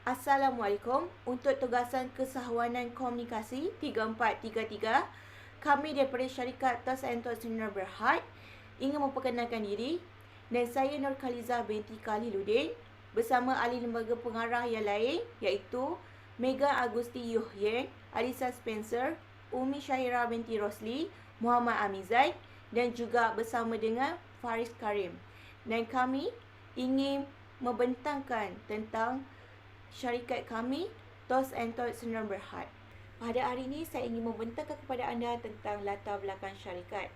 Assalamualaikum. Untuk tugasan kesahawanan komunikasi 3433, kami daripada syarikat Tos and Tos Sdn Berhad ingin memperkenalkan diri, dan saya Nurkhalizah binti Khaliludin bersama ahli lembaga pengarah yang lain iaitu Megan Agusti Yuhyen, Alisa Spencer, Umi Syahira binti Rosli, Muhammad Amizai dan juga bersama dengan Faris Karim. Dan kami ingin membentangkan tentang syarikat kami, Tos and Tos Sdn Berhad. Pada hari ini saya ingin membentangkan kepada anda tentang latar belakang syarikat.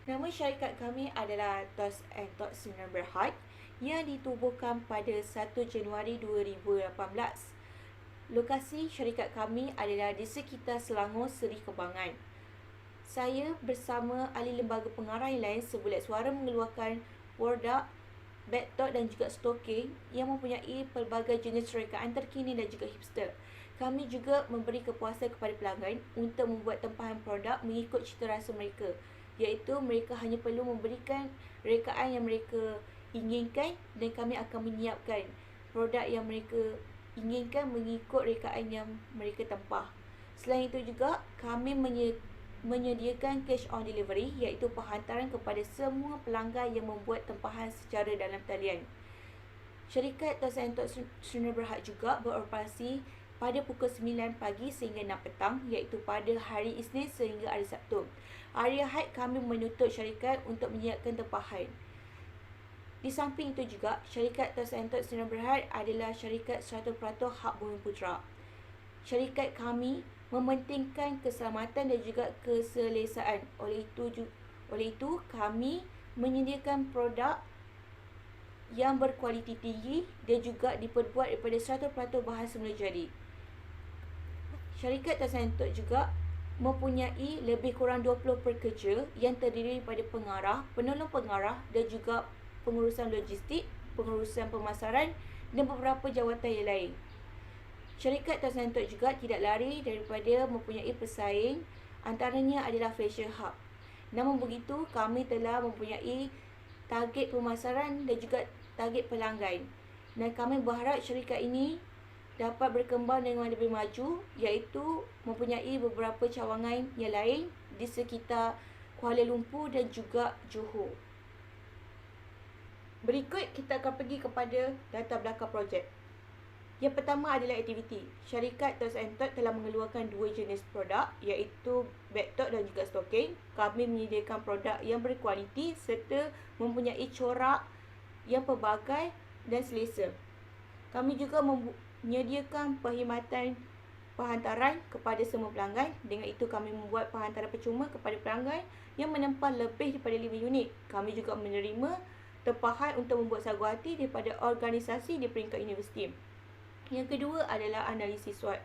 Nama syarikat kami adalah Tos and Tos Sdn Berhad yang ditubuhkan pada 1 Januari 2018. Lokasi syarikat kami adalah di sekitar Selangor, Seri Kembangan. Saya bersama ahli lembaga pengarah yang lain sebulat suara mengeluarkan produk backtalk dan juga stalking yang mempunyai pelbagai jenis rekaan terkini dan juga hipster. Kami juga memberi kepuasan kepada pelanggan untuk membuat tempahan produk mengikut cita rasa mereka, iaitu mereka hanya perlu memberikan rekaan yang mereka inginkan dan kami akan menyiapkan produk yang mereka inginkan mengikut rekaan yang mereka tempah. Selain itu juga kami menyediakan cash on delivery, iaitu penghantaran kepada semua pelanggan yang membuat tempahan secara dalam talian. Syarikat Tos and Tos Sdn Berhad juga beroperasi pada pukul 9 pagi sehingga 6 petang, iaitu pada hari Isnin sehingga hari Sabtu. Hari Ahad kami menutup syarikat untuk menyiapkan tempahan. Di samping itu juga, syarikat Tos and Tos Sdn Berhad adalah syarikat 100% hak Bumiputera. Syarikat kami mementingkan keselamatan dan juga keselesaan. Oleh itu kami menyediakan produk yang berkualiti tinggi dan juga diperbuat daripada 100% bahan semula jadi. Syarikat Tos and Tos juga mempunyai lebih kurang 20 pekerja yang terdiri daripada pengarah, penolong pengarah dan juga pengurusan logistik, pengurusan pemasaran dan beberapa jawatan yang lain. Syarikat Tos and Tos juga tidak lari daripada mempunyai pesaing, antaranya adalah Fashion Hub. Namun begitu, kami telah mempunyai target pemasaran dan juga target pelanggan. Dan kami berharap syarikat ini dapat berkembang dengan lebih maju, iaitu mempunyai beberapa cawangan yang lain di sekitar Kuala Lumpur dan juga Johor. Berikut kita akan pergi kepada latar belakang projek. Yang pertama adalah aktiviti. Syarikat Tos and Tos telah mengeluarkan dua jenis produk, iaitu backtalk dan juga stalking. Kami menyediakan produk yang berkualiti serta mempunyai corak yang pelbagai dan selesa. Kami juga menyediakan perkhidmatan penghantaran kepada semua pelanggan. Dengan itu kami membuat penghantaran percuma kepada pelanggan yang menempah lebih daripada 5 unit. Kami juga menerima tempahan untuk membuat sagu hati daripada organisasi di peringkat universiti. Yang kedua adalah analisis SWOT.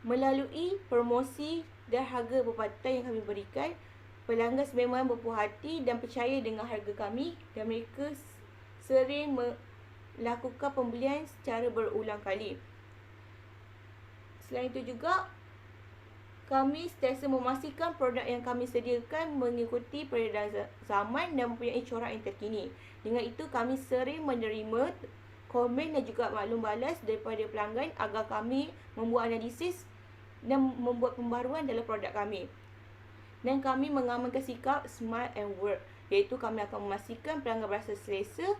Melalui promosi dan harga berpatutan yang kami berikan, pelanggan sememang berpuas hati dan percaya dengan harga kami dan mereka sering melakukan pembelian secara berulang kali. Selain itu juga, kami sentiasa memastikan produk yang kami sediakan mengikuti peredaran zaman dan mempunyai corak yang terkini. Dengan itu, kami sering menerima komen dan juga maklum balas daripada pelanggan agar kami membuat analisis dan membuat pembaruan dalam produk kami. Dan kami mengamalkan sikap smart and work, iaitu kami akan memastikan pelanggan berasa selesa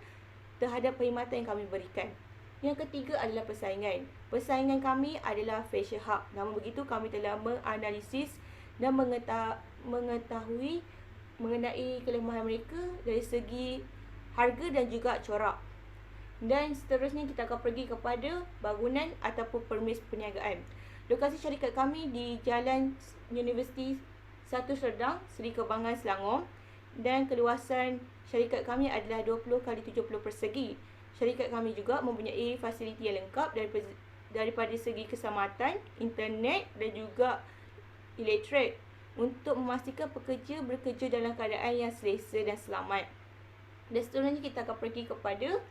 terhadap perkhidmatan yang kami berikan. Yang ketiga adalah persaingan. Persaingan kami adalah Fashion Hub. Namun begitu, kami telah menganalisis dan mengetahui mengenai kelemahan mereka dari segi harga dan juga corak. Dan seterusnya kita akan pergi kepada bangunan ataupun permis perniagaan. Lokasi syarikat kami di Jalan Universiti 1 Serdang, Seri Kembangan, Selangor. Dan keluasan syarikat kami adalah 20 x 70 persegi. Syarikat kami juga mempunyai fasiliti yang lengkap daripada segi keselamatan, internet dan juga elektrik untuk memastikan pekerja bekerja dalam keadaan yang selesa dan selamat. Dan seterusnya kita akan pergi kepada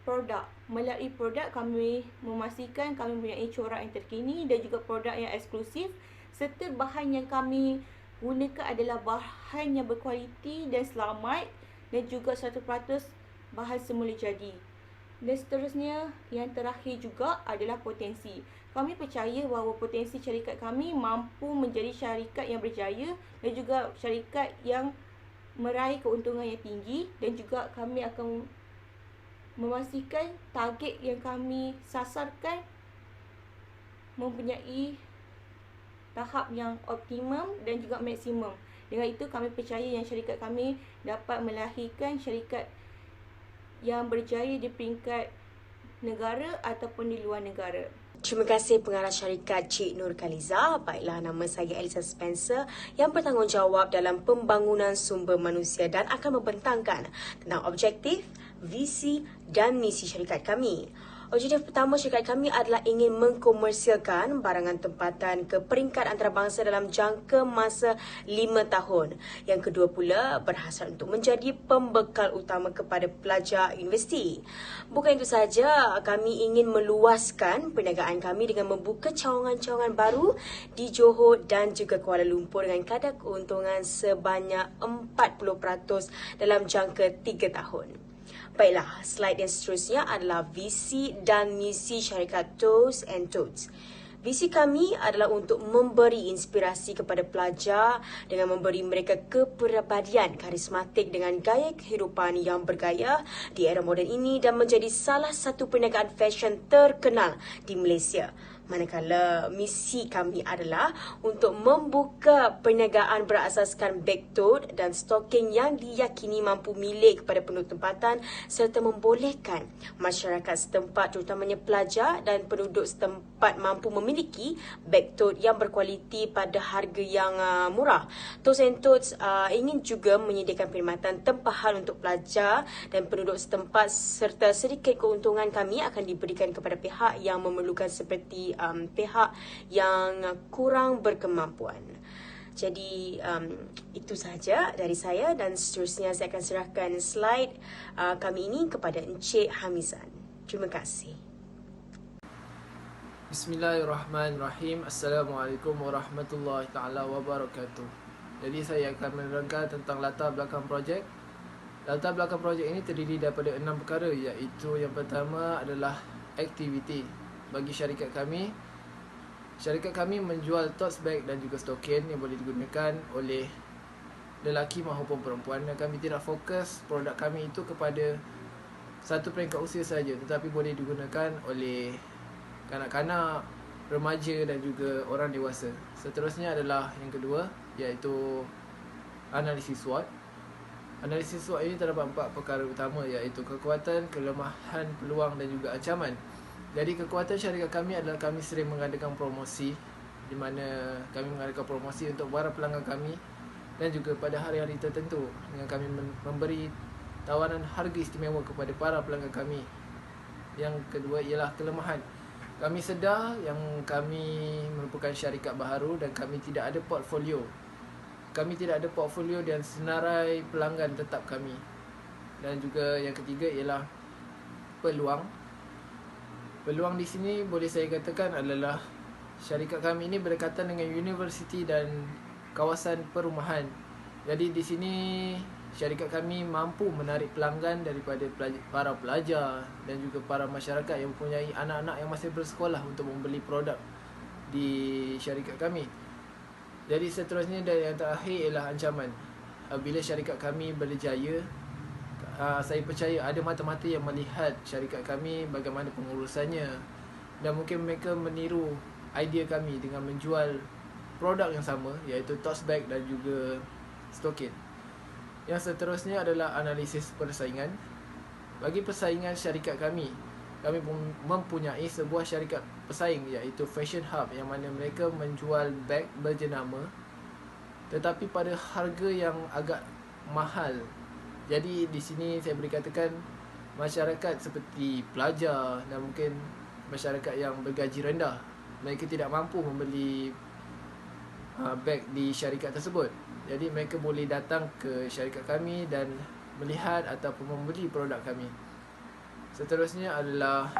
produk. Melalui produk kami memastikan kami mempunyai corak yang terkini dan juga produk yang eksklusif serta bahan yang kami gunakan adalah bahan yang berkualiti dan selamat dan juga 100% bahan semula jadi. Dan seterusnya, yang terakhir juga adalah potensi. Kami percaya bahawa potensi syarikat kami mampu menjadi syarikat yang berjaya dan juga syarikat yang meraih keuntungan yang tinggi, dan juga kami akan memastikan target yang kami sasarkan mempunyai tahap yang optimum dan juga maksimum. Dengan itu kami percaya yang syarikat kami dapat melahirkan syarikat yang berjaya di peringkat negara ataupun di luar negara. Terima kasih pengarah syarikat Cik Nur Khaliza. Baiklah, nama saya Elisa Spencer yang bertanggungjawab dalam pembangunan sumber manusia dan akan membentangkan tentang objektif, visi dan misi syarikat kami. Objektif pertama syarikat kami adalah ingin mengkomersialkan barangan tempatan ke peringkat antarabangsa dalam jangka masa 5 tahun. Yang kedua pula berhasrat untuk menjadi pembekal utama kepada pelajar universiti. Bukan itu saja, kami ingin meluaskan perniagaan kami dengan membuka cawangan-cawangan baru di Johor dan juga Kuala Lumpur dengan kadar keuntungan sebanyak 40% dalam jangka 3 tahun. Baiklah, slide yang seterusnya adalah visi dan misi syarikat Toes and Toads. Visi kami adalah untuk memberi inspirasi kepada pelajar dengan memberi mereka kepribadian karismatik dengan gaya kehidupan yang bergaya di era moden ini dan menjadi salah satu perniagaan fashion terkenal di Malaysia. Manakala misi kami adalah untuk membuka perniagaan berasaskan bag-tote dan stocking yang diyakini mampu milik kepada penduduk tempatan serta membolehkan masyarakat setempat terutamanya pelajar dan penduduk setempat mampu memiliki bag-tote yang berkualiti pada harga yang murah. Toes and Toads ingin juga menyediakan perkhidmatan tempahan untuk pelajar dan penduduk setempat serta sedikit keuntungan kami akan diberikan kepada pihak yang memerlukan seperti pihak yang kurang berkemampuan. Jadi itu sahaja dari saya dan seterusnya saya akan serahkan slide kami ini kepada Encik Hamizan. Terima kasih. Bismillahirrahmanirrahim. Assalamualaikum warahmatullahi taala wabarakatuh. Jadi saya akan menerangkan tentang latar belakang projek. Latar belakang projek ini terdiri daripada 6 perkara, iaitu yang pertama adalah aktiviti. Bagi syarikat kami menjual tote bag dan juga stokin yang boleh digunakan oleh lelaki maupun perempuan, dan kami tidak fokus produk kami itu kepada satu peringkat usia sahaja, tetapi boleh digunakan oleh kanak-kanak, remaja dan juga orang dewasa. Seterusnya adalah yang kedua, iaitu analisis SWOT. Analisis SWOT ini terdapat 4 perkara utama, iaitu kekuatan, kelemahan, peluang dan juga ancaman. Jadi kekuatan syarikat kami adalah kami sering mengadakan promosi, di mana kami mengadakan promosi untuk para pelanggan kami dan juga pada hari-hari tertentu dengan kami memberi tawaran harga istimewa kepada para pelanggan kami. Yang kedua ialah kelemahan. Kami sedar yang kami merupakan syarikat baharu dan kami tidak ada portfolio. Kami tidak ada portfolio dan senarai pelanggan tetap kami. Dan juga yang ketiga ialah peluang. Peluang di sini boleh saya katakan adalah syarikat kami ini berdekatan dengan universiti dan kawasan perumahan. Jadi di sini syarikat kami mampu menarik pelanggan daripada para pelajar dan juga para masyarakat yang mempunyai anak-anak yang masih bersekolah untuk membeli produk di syarikat kami. Jadi seterusnya dan yang terakhir ialah ancaman. Bila syarikat kami berjaya, saya percaya ada mata-mata yang melihat syarikat kami bagaimana pengurusannya, dan mungkin mereka meniru idea kami dengan menjual produk yang sama, iaitu tote bag dan juga stokin. Yang seterusnya adalah analisis persaingan. Bagi persaingan syarikat kami mempunyai sebuah syarikat pesaing, iaitu Fashion Hub, yang mana mereka menjual bag berjenama tetapi pada harga yang agak mahal. Jadi di sini saya boleh katakan masyarakat seperti pelajar dan mungkin masyarakat yang bergaji rendah, mereka tidak mampu membeli bag di syarikat tersebut. Jadi mereka boleh datang ke syarikat kami dan melihat ataupun membeli produk kami. Seterusnya adalah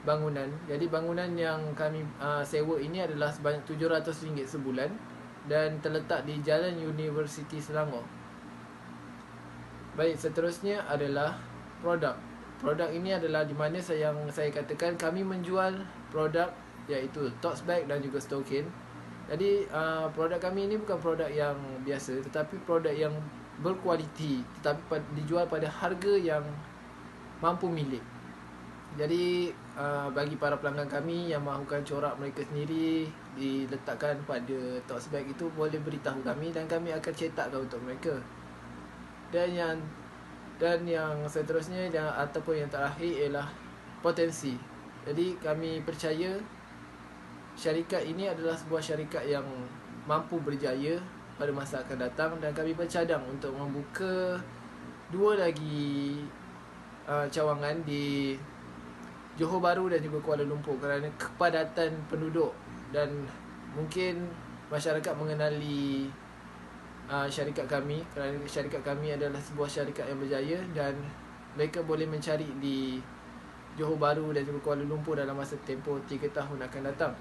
bangunan. Jadi bangunan yang kami sewa ini adalah sebanyak RM700 sebulan dan terletak di Jalan Universiti Selangor. Baik, seterusnya adalah produk. produk ini adalah di mana yang saya katakan kami menjual produk iaitu tote bag dan juga stokin. Jadi produk kami ini bukan produk yang biasa tetapi produk yang berkualiti tetapi dijual pada harga yang mampu milik. Jadi bagi para pelanggan kami yang mahukan corak mereka sendiri diletakkan pada tote bag itu, boleh beritahu kami dan kami akan cetakkan untuk mereka. Dan yang seterusnya ataupun yang terakhir ialah potensi. Jadi kami percaya syarikat ini adalah sebuah syarikat yang mampu berjaya pada masa akan datang, dan kami bercadang untuk membuka 2 lagi cawangan di Johor Bahru dan juga Kuala Lumpur kerana kepadatan penduduk, dan mungkin masyarakat mengenali syarikat kami kerana syarikat kami adalah sebuah syarikat yang berjaya dan mereka boleh mencari di Johor Bahru dan juga Kuala Lumpur dalam masa tempoh 3 tahun akan datang.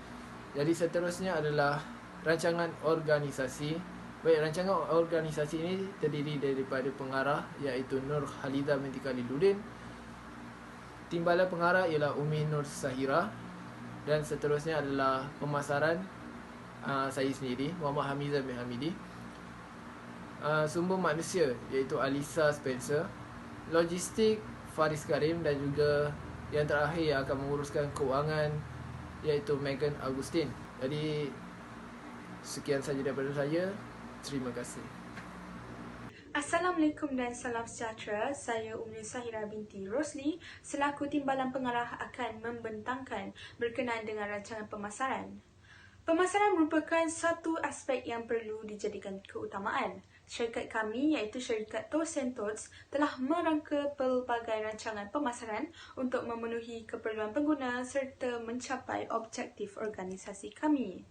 Jadi seterusnya adalah rancangan organisasi. Baik, rancangan organisasi ini terdiri daripada pengarah iaitu Nur Haliza binti Khaliluddin. Timbalan pengarah ialah Umi Nur Sahira, dan seterusnya adalah pemasaran saya sendiri, Muhammad Hamizah bin Hamidi. Sumber manusia iaitu Alisa Spencer. Logistik Faris Karim, dan juga yang terakhir yang akan menguruskan keuangan iaitu Megan Agustin. Jadi sekian saja daripada saya. Terima kasih. Assalamualaikum dan salam sejahtera. Saya Umi Sahira binti Rosli selaku Timbalan Pengarah akan membentangkan berkenaan dengan rancangan pemasaran. Pemasaran merupakan satu aspek yang perlu dijadikan keutamaan. Syarikat kami iaitu syarikat Toast and Tots telah merangka pelbagai rancangan pemasaran untuk memenuhi keperluan pengguna serta mencapai objektif organisasi kami.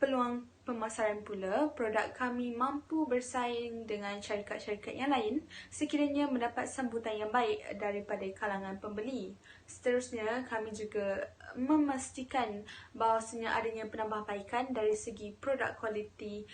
Peluang pemasaran pula, produk kami mampu bersaing dengan syarikat-syarikat yang lain sekiranya mendapat sambutan yang baik daripada kalangan pembeli. Seterusnya, kami juga memastikan bahawasanya adanya penambahbaikan dari segi produk kualiti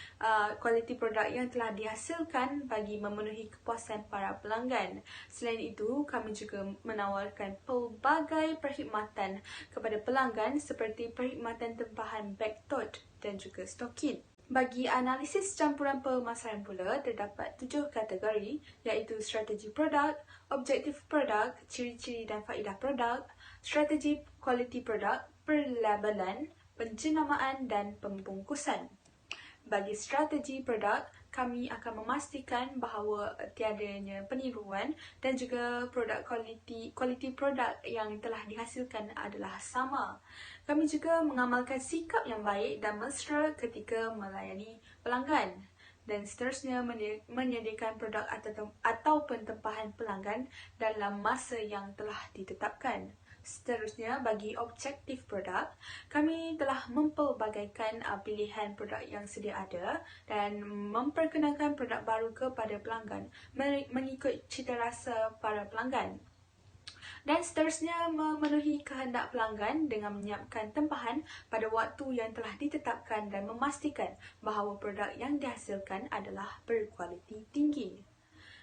produk yang telah dihasilkan bagi memenuhi kepuasan para pelanggan. Selain itu, kami juga menawarkan pelbagai perkhidmatan kepada pelanggan seperti perkhidmatan tempahan bag tote dan juga stokin. Bagi analisis campuran pemasaran pula, terdapat 7 kategori iaitu strategi produk, objektif produk, ciri-ciri dan faedah produk, strategi kualiti produk, perlabelan, penjenamaan dan pembungkusan. Bagi strategi produk, kami akan memastikan bahawa tiadanya peniruan dan juga kualiti produk yang telah dihasilkan adalah sama. Kami juga mengamalkan sikap yang baik dan mesra ketika melayani pelanggan. Dan seterusnya menyediakan produk ataupun tempahan pelanggan dalam masa yang telah ditetapkan. Seterusnya, bagi objektif produk, kami telah mempelbagaikan pilihan produk yang sedia ada dan memperkenalkan produk baru kepada pelanggan mengikut cita rasa para pelanggan. Dan seterusnya, memenuhi kehendak pelanggan dengan menyiapkan tempahan pada waktu yang telah ditetapkan dan memastikan bahawa produk yang dihasilkan adalah berkualiti tinggi.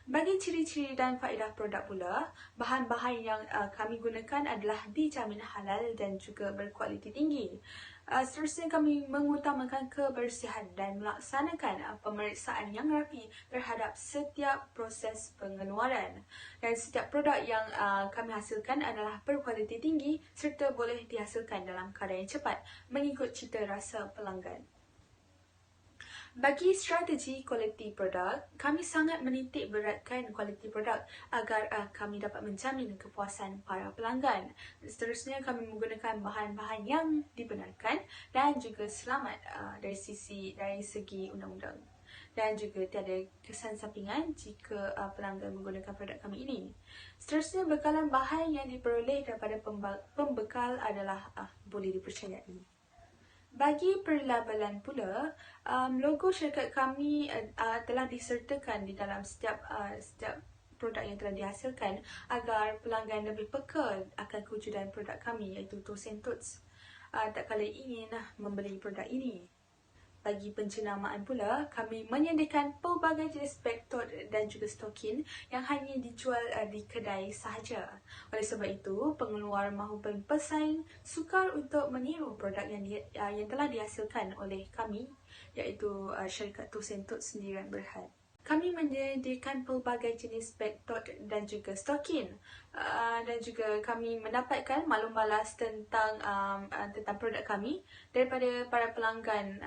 Bagi ciri-ciri dan faedah produk pula, bahan-bahan yang kami gunakan adalah dijamin halal dan juga berkualiti tinggi. Seterusnya, kami mengutamakan kebersihan dan melaksanakan pemeriksaan yang rapi terhadap setiap proses pengeluaran. Dan setiap produk yang kami hasilkan adalah berkualiti tinggi serta boleh dihasilkan dalam keadaan yang cepat mengikut cita rasa pelanggan. Bagi strategi kualiti produk, kami sangat menitik beratkan kualiti produk agar kami dapat menjamin kepuasan para pelanggan. Seterusnya, kami menggunakan bahan-bahan yang dibenarkan dan juga selamat dari segi undang-undang. Dan juga tiada kesan sampingan jika pelanggan menggunakan produk kami ini. Seterusnya, bekalan bahan yang diperoleh daripada pembekal adalah boleh dipercayai. Bagi perlabelan pula, logo syarikat kami telah disertakan di dalam setiap produk yang telah dihasilkan agar pelanggan lebih peka akan kewujudan produk kami iaitu Toast and Tots tak kala ingin membeli produk ini. Bagi penjenamaan pula, kami menyediakan pelbagai jenis beg tote dan juga stokin yang hanya dijual di kedai sahaja. Oleh sebab itu, pengeluar maupun pesaing sukar untuk meniru produk yang telah dihasilkan oleh kami, iaitu syarikat Toast and Toast Sendirian Berhad. Kami menyediakan pelbagai jenis beg tote dan juga stokin, dan juga kami mendapatkan maklum balas tentang produk kami daripada para pelanggan,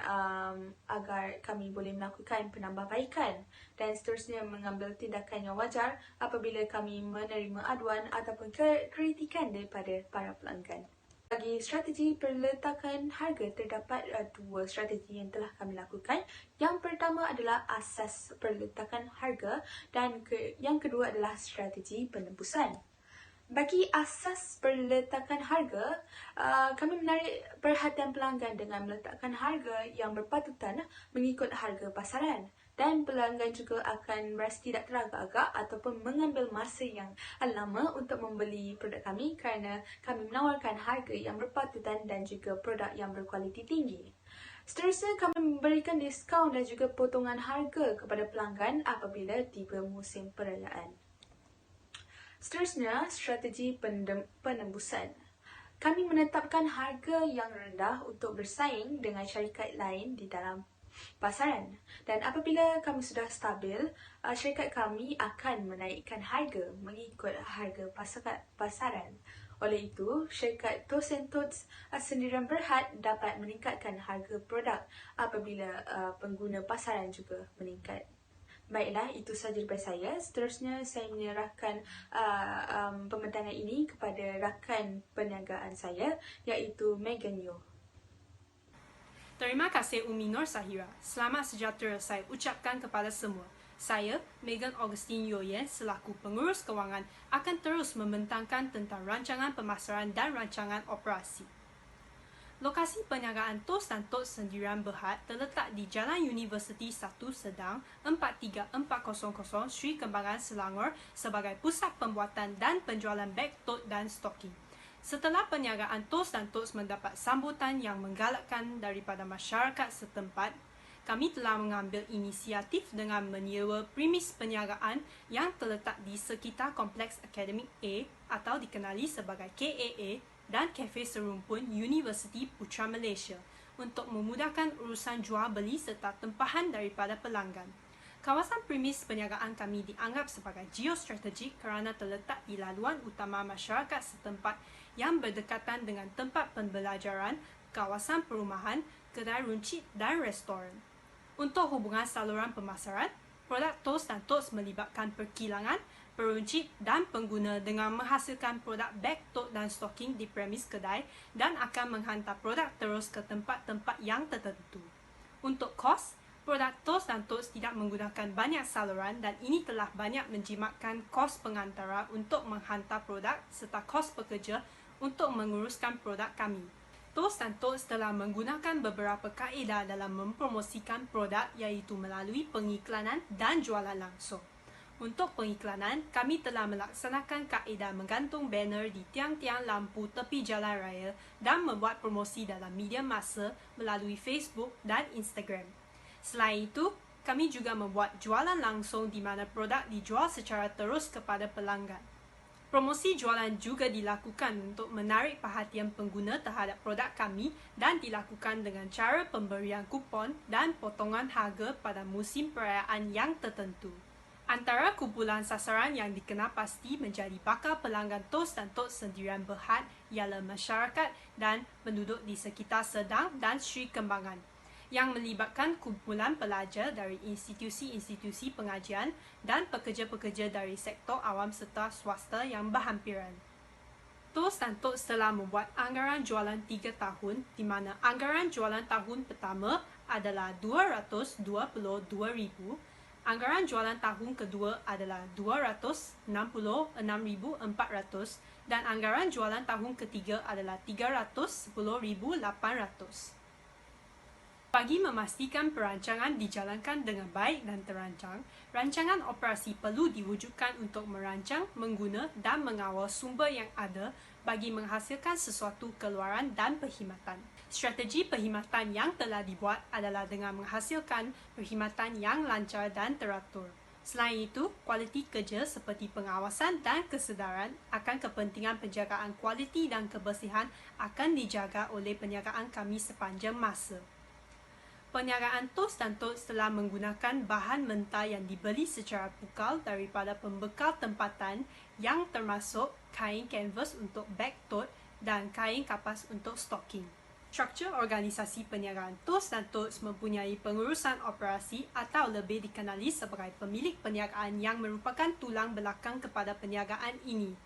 agar kami boleh melakukan penambahbaikan dan seterusnya mengambil tindakan yang wajar apabila kami menerima aduan ataupun kritikan daripada para pelanggan. Bagi strategi perletakan harga, terdapat dua strategi yang telah kami lakukan. Yang pertama adalah asas perletakan harga dan yang kedua adalah strategi penembusan. Bagi asas perletakan harga, kami menarik perhatian pelanggan dengan meletakkan harga yang berpatutan mengikut harga pasaran. Dan pelanggan juga akan merasa tidak teragak-agak ataupun mengambil masa yang lama untuk membeli produk kami kerana kami menawarkan harga yang berpatutan dan juga produk yang berkualiti tinggi. Seterusnya, kami memberikan diskaun dan juga potongan harga kepada pelanggan apabila tiba musim perayaan. Seterusnya, strategi penembusan. Kami menetapkan harga yang rendah untuk bersaing dengan syarikat lain di dalam pasaran. Dan apabila kami sudah stabil, syarikat kami akan menaikkan harga mengikut harga pasaran. Oleh itu, syarikat Toast and Toast Sendirian Berhad dapat meningkatkan harga produk apabila pengguna pasaran juga meningkat. Baiklah, itu sahaja daripada saya. Seterusnya, saya menyerahkan pembentangan ini kepada rakan perniagaan saya, iaitu Megan Yo. Terima kasih Umi Nur Sahira. Selamat sejahtera saya ucapkan kepada semua. Saya, Megan Augustine Yoyen, selaku pengurus kewangan, akan terus membentangkan tentang rancangan pemasaran dan rancangan operasi. Lokasi perniagaan Toast dan Toast Sendirian Berhad terletak di Jalan Universiti 1 Sedang 43400 Sri Kembangan, Selangor sebagai pusat pembuatan dan penjualan beg tote dan stoking. Setelah perniagaan Toast dan Toast mendapat sambutan yang menggalakkan daripada masyarakat setempat, kami telah mengambil inisiatif dengan menyewa premis perniagaan yang terletak di sekitar Kompleks Akademik A atau dikenali sebagai KAA dan Kafe Serumpun Universiti Putra Malaysia untuk memudahkan urusan jual beli serta tempahan daripada pelanggan. Kawasan premis perniagaan kami dianggap sebagai geostrategik kerana terletak di laluan utama masyarakat setempat yang berdekatan dengan tempat pembelajaran, kawasan perumahan, kedai runcit dan restoran. Untuk hubungan saluran pemasaran, produk Toast dan Toast melibatkan perkilangan, peruncit dan pengguna dengan menghasilkan produk beg tote dan stoking di premis kedai dan akan menghantar produk terus ke tempat-tempat yang tertentu. Untuk kos, produk Toast dan Toast tidak menggunakan banyak saluran dan ini telah banyak menjimatkan kos pengantara untuk menghantar produk serta kos pekerja untuk menguruskan produk kami. Toast dan Toast telah menggunakan beberapa kaedah dalam mempromosikan produk iaitu melalui pengiklanan dan jualan langsung. Untuk pengiklanan, kami telah melaksanakan kaedah menggantung banner di tiang-tiang lampu tepi jalan raya dan membuat promosi dalam media massa melalui Facebook dan Instagram. Selain itu, kami juga membuat jualan langsung di mana produk dijual secara terus kepada pelanggan. Promosi jualan juga dilakukan untuk menarik perhatian pengguna terhadap produk kami dan dilakukan dengan cara pemberian kupon dan potongan harga pada musim perayaan yang tertentu. Antara kumpulan sasaran yang dikenal pasti menjadi bakal pelanggan Toast dan Toast Sendirian Berhad ialah masyarakat dan penduduk di sekitar Sedang dan Sri Kembangan, yang melibatkan kumpulan pelajar dari institusi-institusi pengajian dan pekerja-pekerja dari sektor awam serta swasta yang berhampiran. Toast dan Toast telah membuat anggaran jualan 3 tahun di mana anggaran jualan tahun pertama adalah RM222,000, anggaran jualan tahun kedua adalah RM266,400 dan anggaran jualan tahun ketiga adalah RM310,800. Bagi memastikan perancangan dijalankan dengan baik dan terancang, rancangan operasi perlu diwujudkan untuk merancang, mengguna dan mengawal sumber yang ada bagi menghasilkan sesuatu keluaran dan perkhidmatan. Strategi perkhidmatan yang telah dibuat adalah dengan menghasilkan perkhidmatan yang lancar dan teratur. Selain itu, kualiti kerja seperti pengawasan dan kesedaran akan kepentingan penjagaan kualiti dan kebersihan akan dijaga oleh perniagaan kami sepanjang masa. Perniagaan TOS dan TOTS telah menggunakan bahan mentah yang dibeli secara pukal daripada pembekal tempatan yang termasuk kain kanvas untuk beg tote dan kain kapas untuk stocking. Struktur organisasi perniagaan TOS dan TOTS mempunyai pengurusan operasi atau lebih dikenali sebagai pemilik perniagaan yang merupakan tulang belakang kepada perniagaan ini.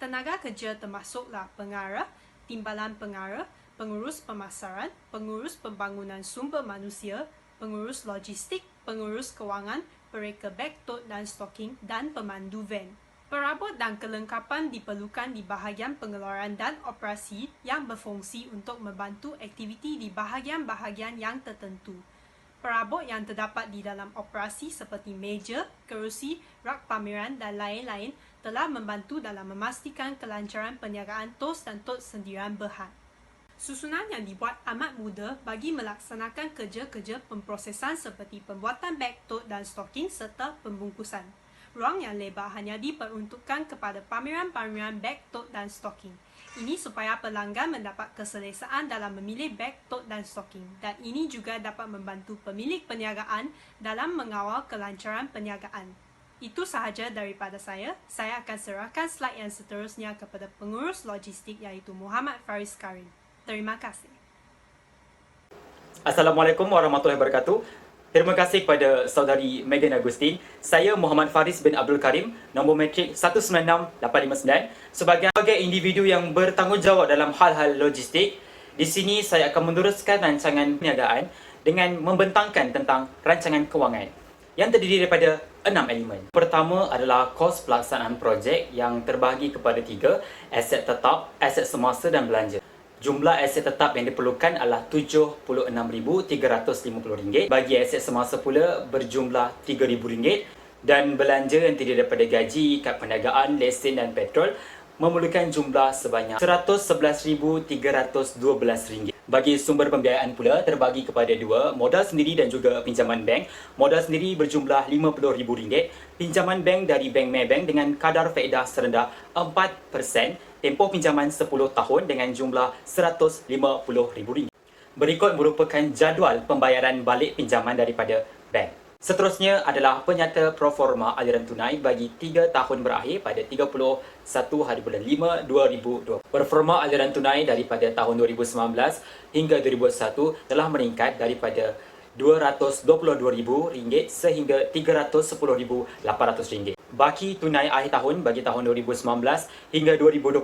Tenaga kerja termasuklah pengarah, timbalan pengarah, pengurus pemasaran, pengurus pembangunan sumber manusia, pengurus logistik, pengurus kewangan, pereka beg tote dan stocking dan pemandu van. Perabot dan kelengkapan diperlukan di bahagian pengeluaran dan operasi yang berfungsi untuk membantu aktiviti di bahagian-bahagian yang tertentu. Perabot yang terdapat di dalam operasi seperti meja, kerusi, rak pameran dan lain-lain telah membantu dalam memastikan kelancaran perniagaan TOS dan TOTS sendirian berhad. Susunan yang dibuat amat mudah bagi melaksanakan kerja-kerja pemprosesan seperti pembuatan beg tote dan stocking serta pembungkusan. Ruang yang lebar hanya diperuntukkan kepada pameran-pameran beg tote dan stocking. Ini supaya pelanggan mendapat keselesaan dalam memilih beg tote dan stocking, dan ini juga dapat membantu pemilik perniagaan dalam mengawal kelancaran perniagaan. Itu sahaja daripada saya. Saya akan serahkan slide yang seterusnya kepada pengurus logistik iaitu Muhammad Faris Karim. Terima kasih. Assalamualaikum warahmatullahi wabarakatuh. Terima kasih kepada saudari Megan Agustin. Saya Muhammad Faris bin Abdul Karim, nombor matrik 196859, sebagai individu yang bertanggungjawab dalam hal-hal logistik. Di sini saya akan meneruskan rancangan perniagaan dengan membentangkan tentang rancangan kewangan yang terdiri daripada 6 elemen. Pertama adalah kos pelaksanaan projek yang terbahagi kepada 3, aset tetap, aset semasa dan belanja. Jumlah aset tetap yang diperlukan adalah RM76,350. Bagi aset semasa pula berjumlah RM3,000 dan belanja yang terdiri daripada gaji, kad perniagaan, lesen dan petrol memerlukan jumlah sebanyak RM111,312. Bagi sumber pembiayaan pula terbagi kepada 2, modal sendiri dan juga pinjaman bank. Modal sendiri berjumlah RM50,000, pinjaman bank dari Bank Maybank dengan kadar faedah serendah 4%, tempoh pinjaman 10 tahun dengan jumlah RM150,000. Berikut merupakan jadual pembayaran balik pinjaman daripada bank. Seterusnya adalah penyata proforma aliran tunai bagi 3 tahun berakhir pada 31 hari bulan 5, 2020. Proforma aliran tunai daripada tahun 2019 hingga 2021 telah meningkat daripada RM222,000 sehingga RM310,800. Baki tunai akhir tahun bagi tahun 2019 hingga 2021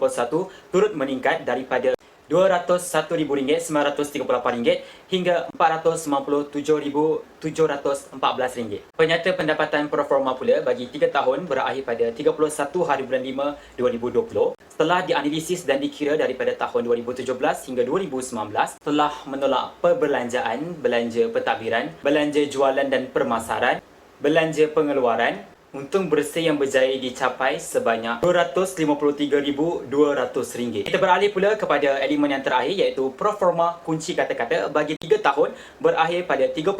turut meningkat daripada RM201,938 hingga RM497,714. Penyata pendapatan proforma pula bagi 3 tahun berakhir pada 31 hari bulan 5, 2020 setelah dianalisis dan dikira daripada tahun 2017 hingga 2019 telah menolak perbelanjaan, belanja pentadbiran, belanja jualan dan permasaran, belanja pengeluaran. Untung bersih yang berjaya dicapai sebanyak RM253,200. Kita beralih pula kepada elemen yang terakhir iaitu proforma kunci kata-kata bagi 3 tahun berakhir pada 31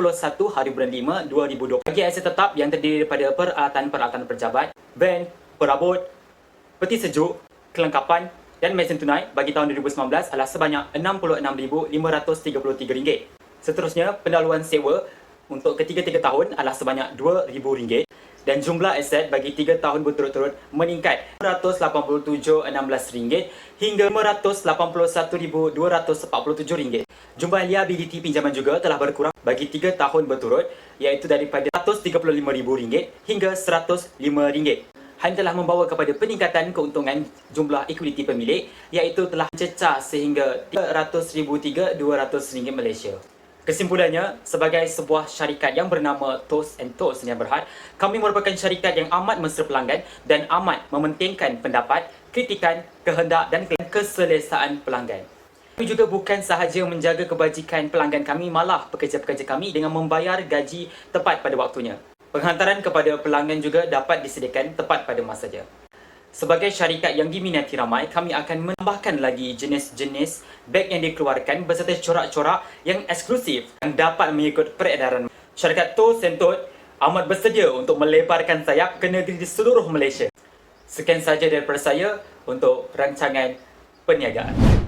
hari bulan 5, 2020. Bagi aset tetap yang terdiri daripada peralatan-peralatan pejabat, van, perabot, peti sejuk, kelengkapan dan mesin tunai bagi tahun 2019 adalah sebanyak RM66,533. Seterusnya, pendahuluan sewa untuk ketiga-tiga tahun adalah sebanyak RM2,000. Dan jumlah aset bagi 3 tahun berturut-turut meningkat RM187,16 hingga RM581,247. Jumlah liability pinjaman juga telah berkurang bagi 3 tahun berturut iaitu daripada RM135,000 hingga RM105. Hal telah membawa kepada peningkatan keuntungan jumlah ekuiti pemilik iaitu telah mencecah sehingga RM300,200 Malaysia. Kesimpulannya, sebagai sebuah syarikat yang bernama TOS and TOTS Sdn Bhd, kami merupakan syarikat yang amat mesra pelanggan dan amat mementingkan pendapat, kritikan, kehendak dan keselesaan pelanggan. Kami juga bukan sahaja menjaga kebajikan pelanggan kami, malah pekerja-pekerja kami dengan membayar gaji tepat pada waktunya. Penghantaran kepada pelanggan juga dapat disediakan tepat pada masanya. Sebagai syarikat yang diminati ramai, kami akan menambahkan lagi jenis-jenis beg yang dikeluarkan beserta corak-corak yang eksklusif yang dapat mengikut peredaran. Syarikat Tos and Tot amat bersedia untuk melebarkan sayap ke negeri di seluruh Malaysia. Sekian sahaja daripada saya untuk rancangan perniagaan.